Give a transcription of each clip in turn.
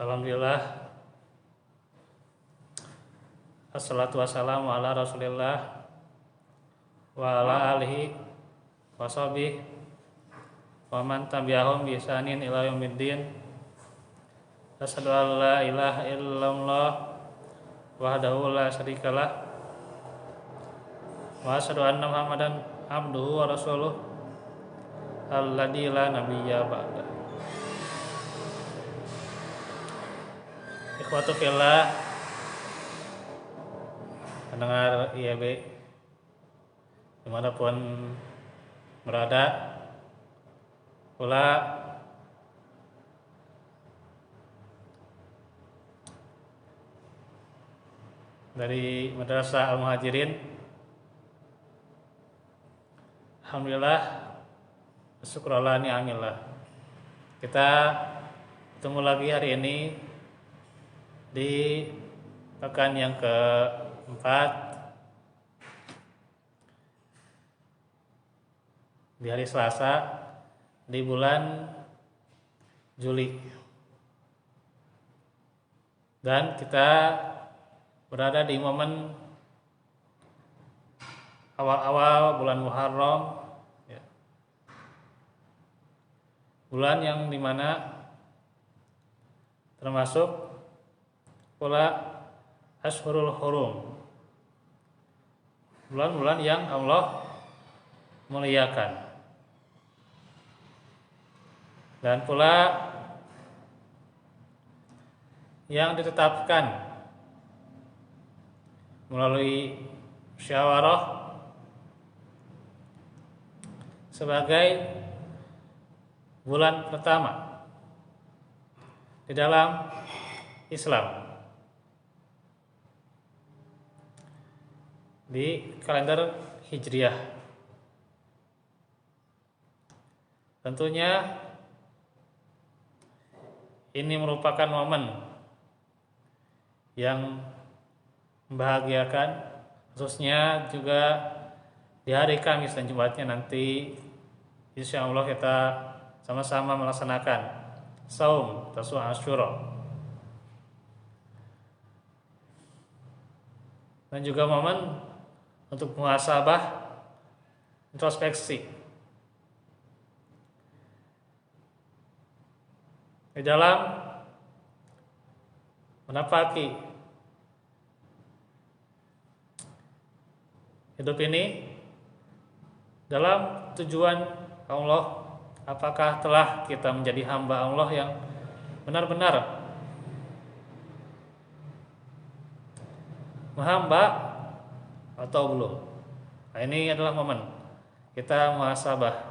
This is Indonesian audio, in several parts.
Alhamdulillah, assalatu wassalamu ala rasulillah wa ala alihi wa sahbihi wa man tabi'ahum bi ihsanin ila yaumiddin. Asyhadu an la ilaha illallah wahdahu la syarikalah wa asyhadu anna Muhammadan abduhu wa rasuluh alladzi la nabiyya ba'da. Ikhwatu fillah, pendengar IAB dimanapun berada, pula dari Madrasah Al-Muhajirin. Alhamdulillah, syukurallah ni'amillah, kita ketemu lagi hari ini di pekan yang keempat, di hari Selasa di bulan Juli, dan kita berada di momen awal-awal bulan Muharram, ya. Bulan yang dimana termasuk pula Ashhurul Hurum, bulan-bulan yang Allah muliakan, dan pula yang ditetapkan melalui musyawarah sebagai bulan pertama di dalam Islam di kalender Hijriah. Tentunya ini merupakan momen yang membahagiakan, khususnya juga di hari Kamis dan Jumatnya nanti insya Allah kita sama-sama melaksanakan saum Tasu'a Asyura, dan juga momen untuk muhasabah, introspeksi di dalam menapaki hidup ini dalam tujuan Allah. Apakah telah kita menjadi hamba Allah yang benar-benar menghamba atau belum? Nah, ini adalah momen kita muhasabah.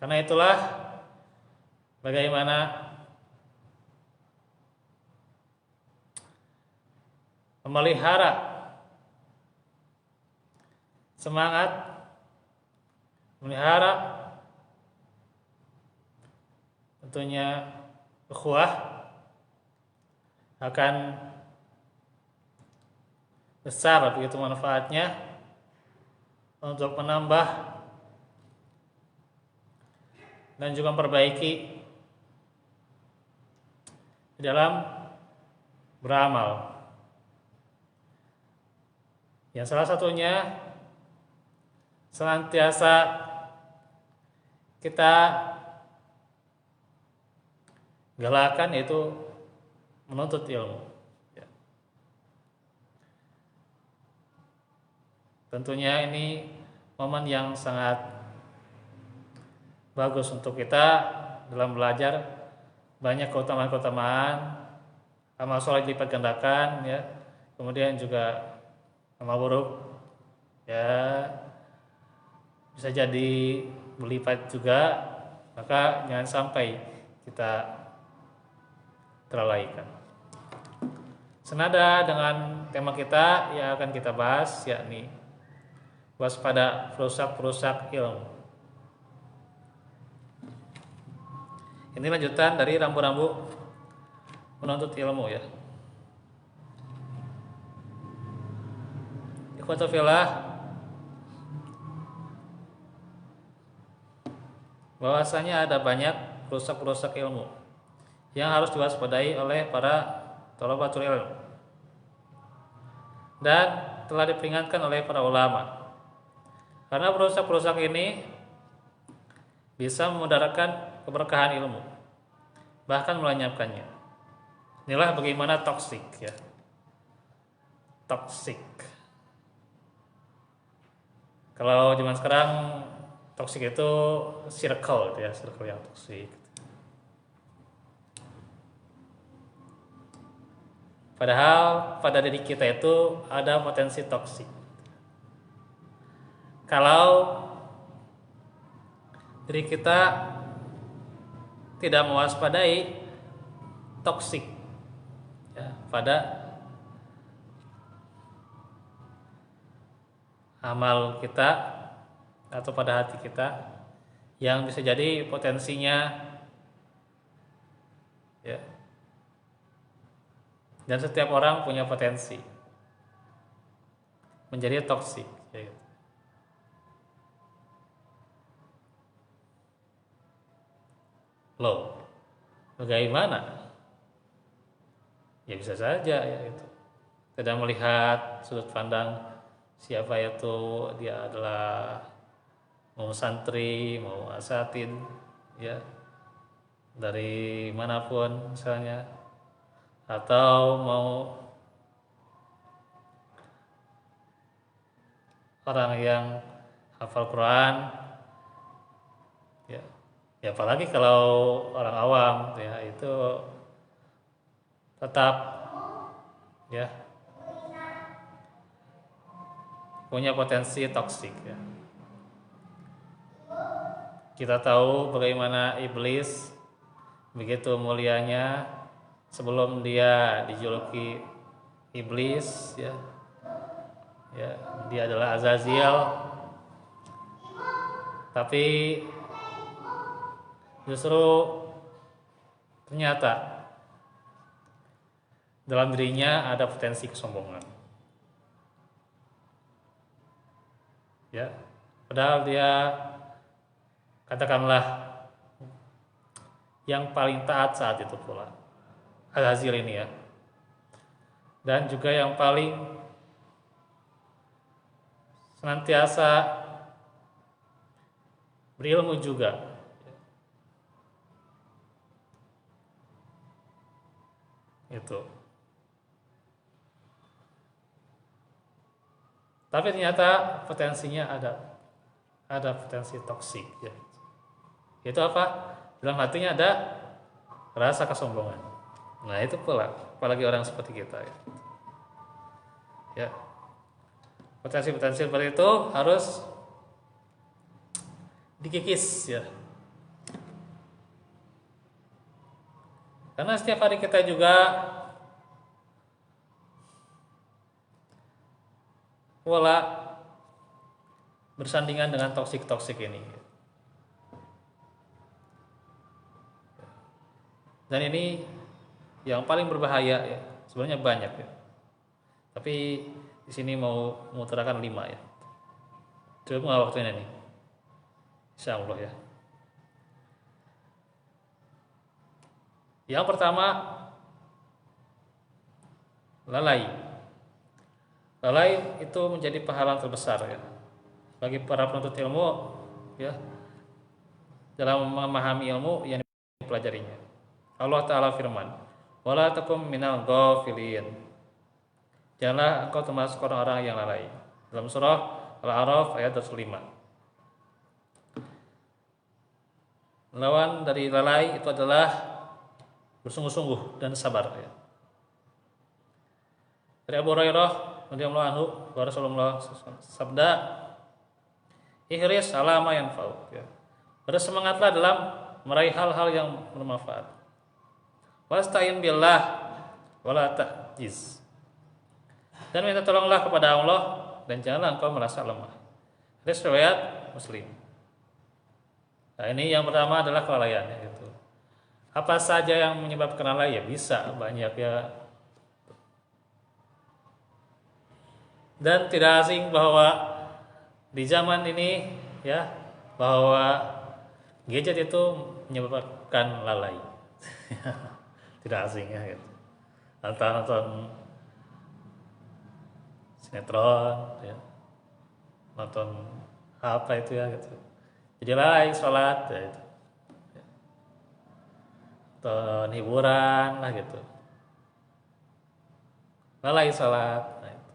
Karena itulah bagaimana memelihara semangat, memelihara tentunya ukhuwah, akan besar begitu manfaatnya untuk menambah dan juga memperbaiki di dalam beramal. Yang salah satunya senantiasa kita galakan, yaitu menuntut ilmu. Tentunya ini momen yang sangat bagus untuk kita dalam belajar. Banyak keutamaan-keutamaan, amal soleh dilipat gandakan, ya. Kemudian juga amal buruk, ya, bisa jadi berlipat juga. Maka jangan sampai kita terlalaikan. Senada dengan tema kita yang akan kita bahas, yakni waspada perusak-perusak ilmu. Ini lanjutan dari rambu-rambu menuntut ilmu, ya. Ikhwatul fillah, bahwasanya ada banyak perusak-perusak ilmu yang harus diwaspadai oleh para thalabatul ilm dan telah diperingatkan oleh para ulama. Karena perusak-perusak ini bisa memudaratkan keberkahan ilmu, bahkan melenyapkannya. Inilah bagaimana toksik ya. Toksik. Kalau zaman sekarang toksik itu circle ya, circle yang toksik. Padahal pada diri kita itu ada potensi toksik. Kalau diri kita tidak mewaspadai toksik ya, pada amal kita atau pada hati kita yang bisa jadi potensinya ya. Dan setiap orang punya potensi menjadi toksik ya gitu. Loh, bagaimana? Ya bisa saja ya itu. Tidak melihat sudut pandang siapa itu, dia adalah mau santri, mau asatid ya, dari manapun misalnya, atau mau orang yang hafal Quran ya. Ya apalagi kalau orang awam ya, itu tetap ya punya potensi toksik ya. Kita tahu bagaimana iblis begitu mulianya sebelum dia dijuluki iblis ya. Ya, dia adalah Azazil. Tapi justru ternyata dalam dirinya ada potensi kesombongan. Ya, padahal dia katakanlah yang paling taat saat itu pula, Azazil ini ya. Dan juga yang paling senantiasa berilmu juga. Itu. Tapi ternyata potensinya ada potensi toksik ya. Itu apa? Dalam hatinya ada rasa kesombongan. Nah, itu pula apalagi orang seperti kita ya. Ya. Potensi-potensi seperti itu harus dikikis ya. Karena setiap hari kita juga pola bersandingan dengan toksik-toksik ini. Dan ini yang paling berbahaya ya. Sebenarnya banyak ya. Tapi di sini mau mengutarakan 5 ya. Cukup nggak waktunya nih? Insya Allah ya. Yang pertama, lalai. Lalai itu menjadi pahala terbesar ya bagi para penuntut ilmu ya, dalam memahami ilmu yang dipelajarinya. Allah Ta'ala firman, wala takum minal ghafilin. Janganlah engkau termasuk orang-orang yang lalai. Dalam surah Al-A'raf ayat 25. Lawan dari lalai itu adalah bersungguh-sungguh dan sabar ya. Dari Abu Hurairah radhiyallahu anhu, Rasulullah sabda, ihris ala ma yanfa'u ya. Bersemangatlah dalam meraih hal-hal yang bermanfaat. Wasta'in billah wala ta'jiz. Dan minta tolonglah kepada Allah dan janganlah engkau merasa lemah. Hadis riwayat Muslim. Nah, ini yang pertama adalah kelalaian ya, gitu. Apa saja yang menyebabkan lalai ya bisa banyak ya. Dan tidak asing bahwa di zaman ini ya, bahwa Gadget itu menyebabkan lalai. Tidak asing ya gitu. Antara nonton sinetron ya, nonton apa itu ya gitu. Jadi lalai sholat ya itu. Nonton hiburan lah gitu. Lalai sholat. Nah, itu.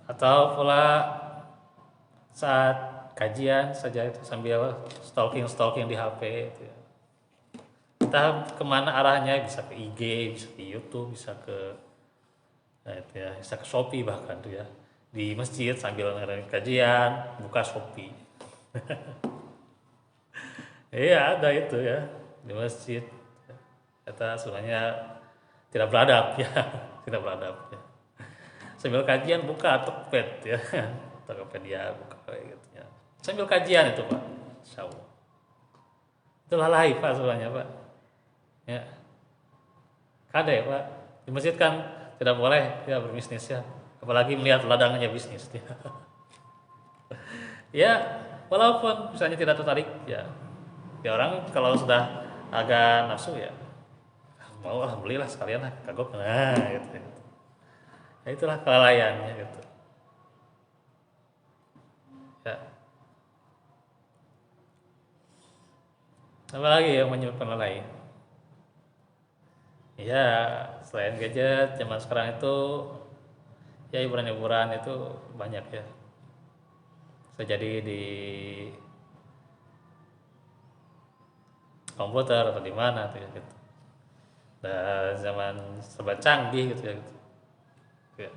Atau pula saat kajian saja itu sambil stalking di HP itu ya. Entah kemana arahnya, bisa ke IG, bisa ke YouTube, bisa ke nah itu ya, bisa ke Shopee bahkan tuh ya. Di masjid sambil ngadain kajian, buka Shopee. Iya ada itu ya di masjid. Kata sebenarnya tidak beradab ya, tidak beradab ya. Sambil kajian buka Tokped ya, Tokopedia buka kayak gitu ya. Sambil kajian itu Pak, Insya Allah. Itulah live Pak sebenarnya Pak. Ya, kade Pak. Di masjid kan tidak boleh ya berbisnis ya, apalagi melihat ladangnya bisnis. Ya, ya walaupun misalnya tidak tertarik ya, ya orang kalau sudah agak nafsu ya, mau lah belilah sekalian lah kagok nah gitu. Ya itulah kelalaiannya gitu. Ya. Apa lagi yang menyebabkan lalai? Ya, selain gadget, zaman sekarang itu ya hiburan-hiburan itu banyak ya. Bisa jadi di komputer atau di mana tuh ya gitu. Dan zaman serba canggih gitu ya gitu. Ya.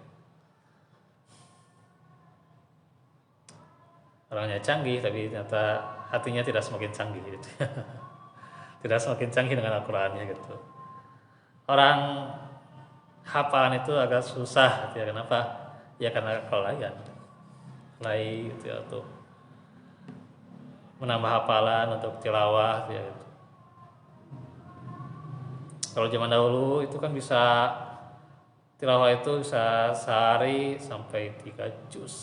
Orangnya canggih tapi ternyata hatinya tidak semakin canggih gitu. Tidak semakin canggih dengan Al-Qur'annya gitu. Orang hafalan itu agak susah gitu ya. Kenapa? Ya karena kelalaian. Lalai gitu ya tuh. Menambah hafalan untuk tilawah gitu ya gitu. Kalau zaman dahulu itu kan bisa tilawah itu bisa sehari sampai 3 juz.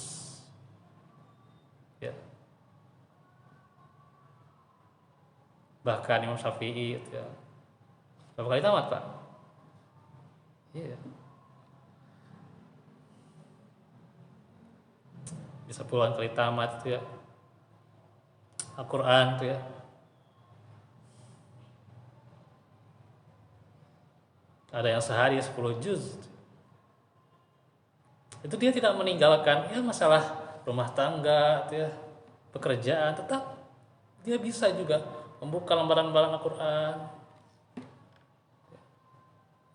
Ya. Bahkan Imam Syafi'i itu ya. Berapa kali tamat, Pak? Iya. Bisa puluhan kali tamat itu ya. Al-Qur'an itu ya. Ada yang sehari 10 juz. Itu dia tidak meninggalkan ya masalah rumah tangga itu ya, pekerjaan, tetap dia bisa juga membuka lembaran-lembaran Al-Qur'an.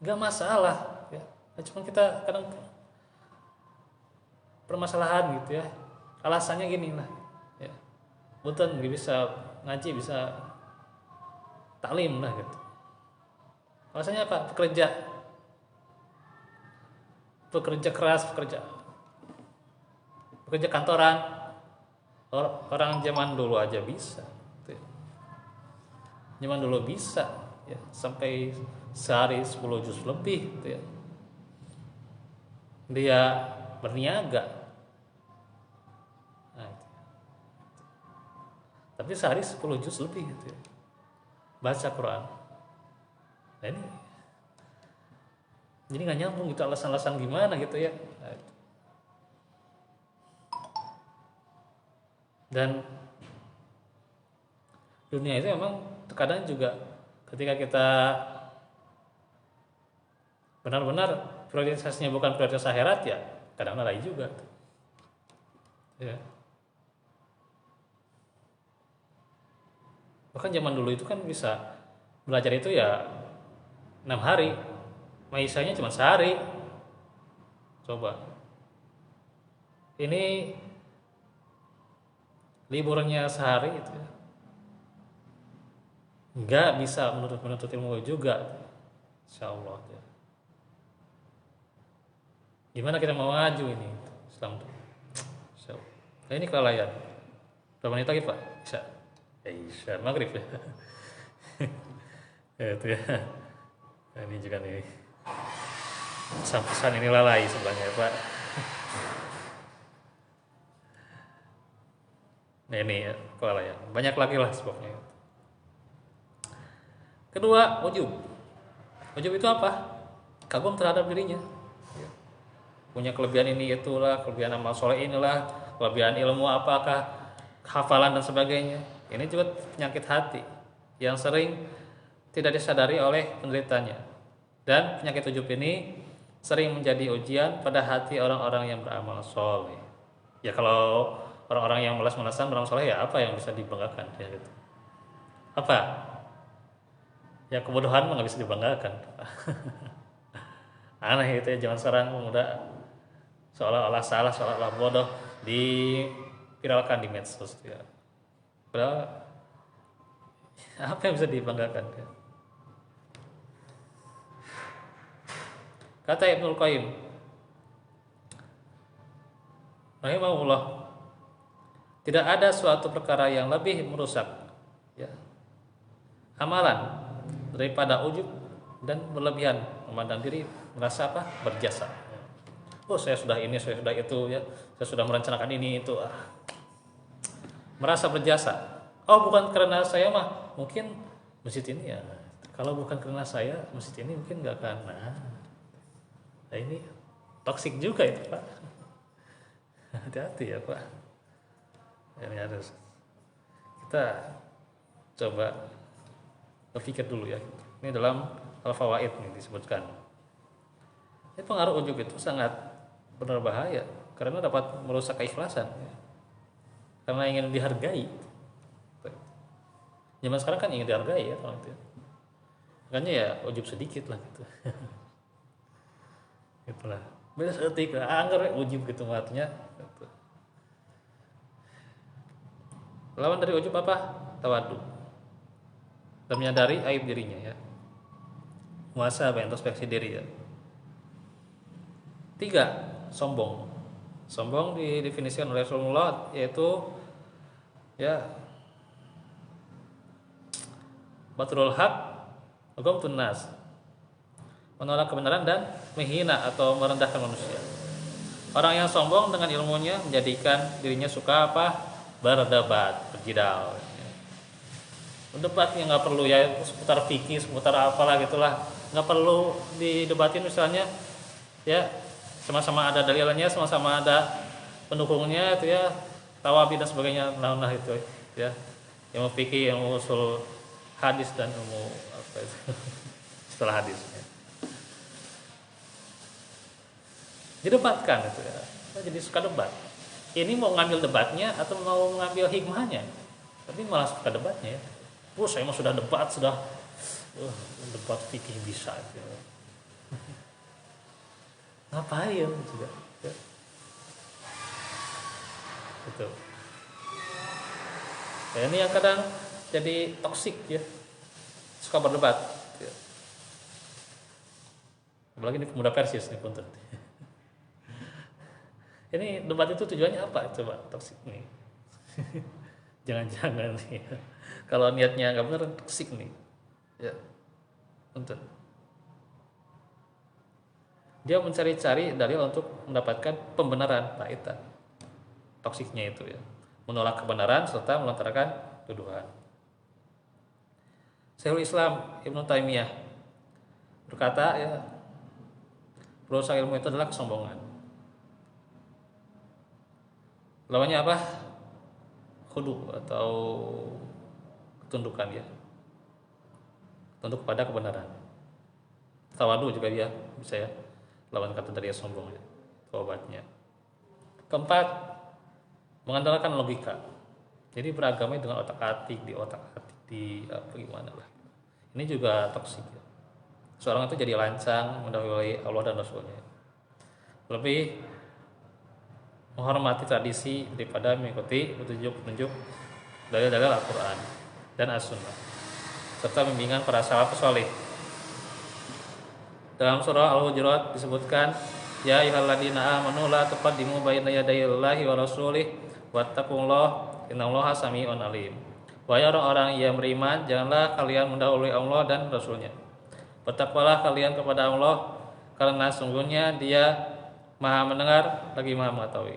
Gak masalah ya. Cuma kita kadang permasalahan gitu ya. Alasannya gini lah ya. Bukan gak bisa ngaji, bisa taklim lah gitu. Alasannya apa? Pekerja keras, pekerja kantoran. Orang zaman dulu aja bisa gitu ya. Zaman dulu bisa ya, sampai sehari 10 juz lebih gitu ya. Dia berniaga. Nah, itu. Tapi sehari 10 juz lebih gitu ya. Baca Quran. Nah, ini jadi nggak nyambung gitu, alasan-alasan gimana gitu ya. Nah, itu. Dan dunia itu memang terkadang juga ketika kita benar-benar prioritasnya bukan prioritas akhirat ya kadang lalai juga ya. Bahkan zaman dulu itu kan bisa belajar itu ya 6 hari, maisanya cuma sehari. Coba ini liburnya sehari itu ya, nggak bisa menuntut ilmu juga, insya Allah ya. Gimana kita mau maju ini Islam tuh? So, nah ini kelalaian. Berapa menit lagi Pak? Bisa? Ya Isya maghrib ya. Ya itu ya. Nah, ini juga nih pesan-pesan ini lalai sebenarnya Pak. Nah ini ya, kelalaian. Banyak lagi lah sebabnya. Kedua, ujub. Ujub itu apa? Kagum terhadap dirinya. Punya kelebihan ini itulah, kelebihan amal soleh inilah, kelebihan ilmu apakah, hafalan dan sebagainya. Ini juga penyakit hati yang sering tidak disadari oleh penderitanya. Dan penyakit ujub ini sering menjadi ujian pada hati orang-orang yang beramal soleh. Ya kalau orang-orang yang malas-malasan beramal soleh, ya apa yang bisa dibanggakan ya gitu. Apa? Ya kebodohan mah nggak bisa dibanggakan. Aneh itu ya, zaman sekarang pemuda seolah-olah salah, seolah-olah bodoh dipiralkan di medsos ya. Padahal apa yang bisa dibanggakan ya? Kata Ibnul Qayyim rahimahullah, tidak ada suatu perkara yang lebih merusak ya, amalan daripada ujub dan berlebihan memandang diri, merasa apa? Berjasa. Oh saya sudah ini, saya sudah itu ya, saya sudah merencanakan ini itu. Merasa berjasa. Oh bukan karena saya mah mungkin masjid ini ya. Kalau bukan karena saya masjid ini mungkin nggak akan. Nah ini toksik juga itu Pak. Hati-hati ya Pak. Ini harus kita coba berpikir dulu ya. Ini dalam Al-Fawaid nih disebutkan. Ini pengaruh ujub itu sangat benar bahaya karena dapat merusak keikhlasan. Ya. Karena ingin dihargai. Zaman sekarang kan ingin dihargai ya kalau itu. Makanya ya ujub sedikit lah gitu. Itulah. Beda seketika anggar ujub gitu artinya. Gitu. Lawan dari ujub apa? Tawadu. Dan menyadari aib dirinya ya. Muhasabah, introspeksi diri ya. 3, sombong. Sombong didefinisikan oleh Rasulullah yaitu ya batrul haq wa ghamtun nas, menolak kebenaran dan menghina atau merendahkan manusia. Orang yang sombong dengan ilmunya menjadikan dirinya suka apa? Berdebat, berjidal. Berdebat yang nggak perlu ya seputar fikih, seputar apalah gitulah, nggak perlu didebatin misalnya ya, sama-sama ada dalilnya, sama-sama ada pendukungnya itu ya, tawabi dan sebagainya, nah itu ya, ilmu fikih, ilmu usul hadis dan ilmu apa itu setelah hadis ya. Didebatkan itu ya, jadi suka debat. Ini mau ngambil debatnya atau mau ngambil hikmahnya, tapi malah suka debatnya ya. Saya mah sudah debat, sudah debat fikih bisa gitu. Ngapain juga ya. Gitu. Ya, ini yang kadang jadi toksik ya, suka berdebat ya. Apalagi ini pemuda Persis nih punten. Ini debat itu tujuannya apa? Coba toksik nih. Jangan-jangan nih ya. Kalau niatnya nggak benar toksik nih ya, punten. Dia mencari-cari dalil untuk mendapatkan pembenaran. Nah itu toksiknya itu ya, menolak kebenaran serta melontarkan tuduhan. Syekhul Islam Ibnu Taimiyah berkata ya, perusak ilmu itu adalah kesombongan. Lawannya apa? Khudu atau ketundukan ya, tunduk pada kebenaran. Tawadu juga dia bisa ya, lawan kata dari sombong ya, obatnya. 4, mengandalkan logika. Jadi beragama dengan otak-atik, di otak-atik, di apa gimana lah. Ini juga toksik ya. Seorang itu jadi lancang mendahului Allah dan Rasulnya. Lebih menghormati tradisi daripada mengikuti petunjuk-petunjuk dalil-dalil Al-Quran dan As-Sunnah serta bimbingan para salafus saleh. Dalam surah Al-Hujurat disebutkan, ya ayyuhalladzina amanu la tuqaddimu baina yadayillahi wa rasulih wattaqullaha innallaha samii'un alim. Wahai orang-orang yang beriman, janganlah kalian mendahului Allah dan Rasulnya. Bertakwalah kalian kepada Allah, karena sungguhnya Dia Maha mendengar lagi Maha mengetahui.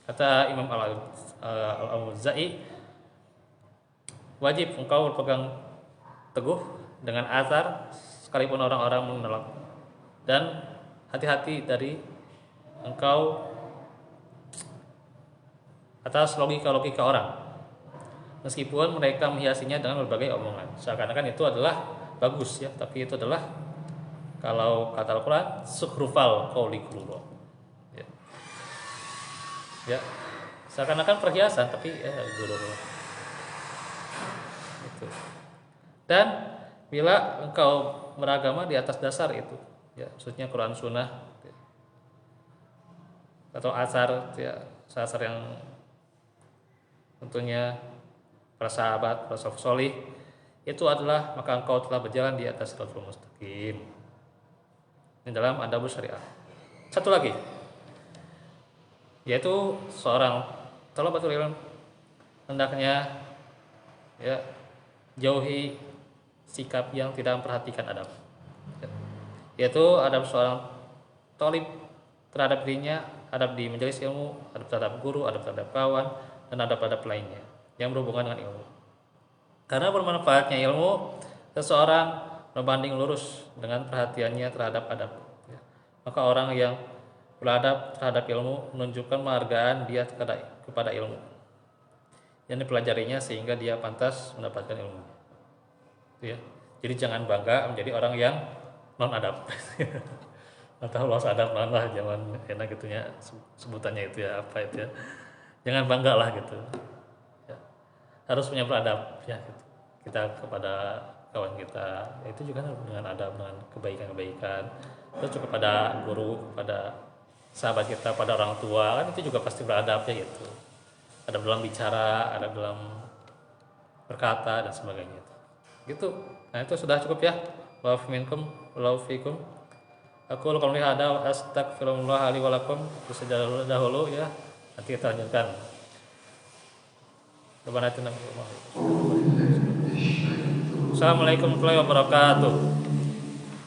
Kata Imam Al-Auza'i, wajib engkau berpegang teguh dengan azar sekalipun orang-orang menolak, dan hati-hati dari engkau atas logika-logika orang, meskipun mereka menghiasinya dengan berbagai omongan. Seakan-akan itu adalah bagus ya, tapi itu adalah, kalau kata Al-Quran, sukhrufal qawli ghurur. Ya, seakan-akan perhiasan tapi ghurur. Itu. Dan bila engkau beragama di atas dasar itu, ya, maksudnya Quran Sunnah ya, atau asar ya, asar yang tentunya para sahabat, para salafus sholih, itu adalah maka engkau telah berjalan di atas siratal mustaqim. Ini dalam adabus syariah. Satu lagi, yaitu seorang thalabatul ilm hendaknya ya jauhi sikap yang tidak memperhatikan adab, yaitu adab seorang thalib terhadap dirinya, adab di majelis ilmu, adab terhadap guru, adab terhadap kawan, dan adab-adab lainnya yang berhubungan dengan ilmu. Karena bermanfaatnya ilmu, seseorang berbanding lurus dengan perhatiannya terhadap adab. Maka orang yang beradab terhadap ilmu menunjukkan penghargaan dia kepada ilmu yang dipelajarinya sehingga dia pantas mendapatkan ilmu. Ya. Jadi jangan bangga menjadi orang yang non adab. Atau los adab lah, jangan enak gitunya sebutannya itu ya, apa itu ya. Jangan bangga lah gitu. Ya. Harus punya beradab ya gitu. Kita kepada kawan kita itu juga dengan adab, dengan kebaikan-kebaikan. Terus juga kepada guru, kepada sahabat kita, pada orang tua, kan itu juga pasti beradab ya gitu. Adab dalam bicara, adab dalam berkata dan sebagainya gitu. Nah itu sudah cukup ya. Wa'afu minkum, wallahu fikum. Aku kalau melihat ada astagfirullah li wa lakum, bisa dahulu ya. Nanti kita lanjutkan. Assalamualaikum warahmatullahi wabarakatuh.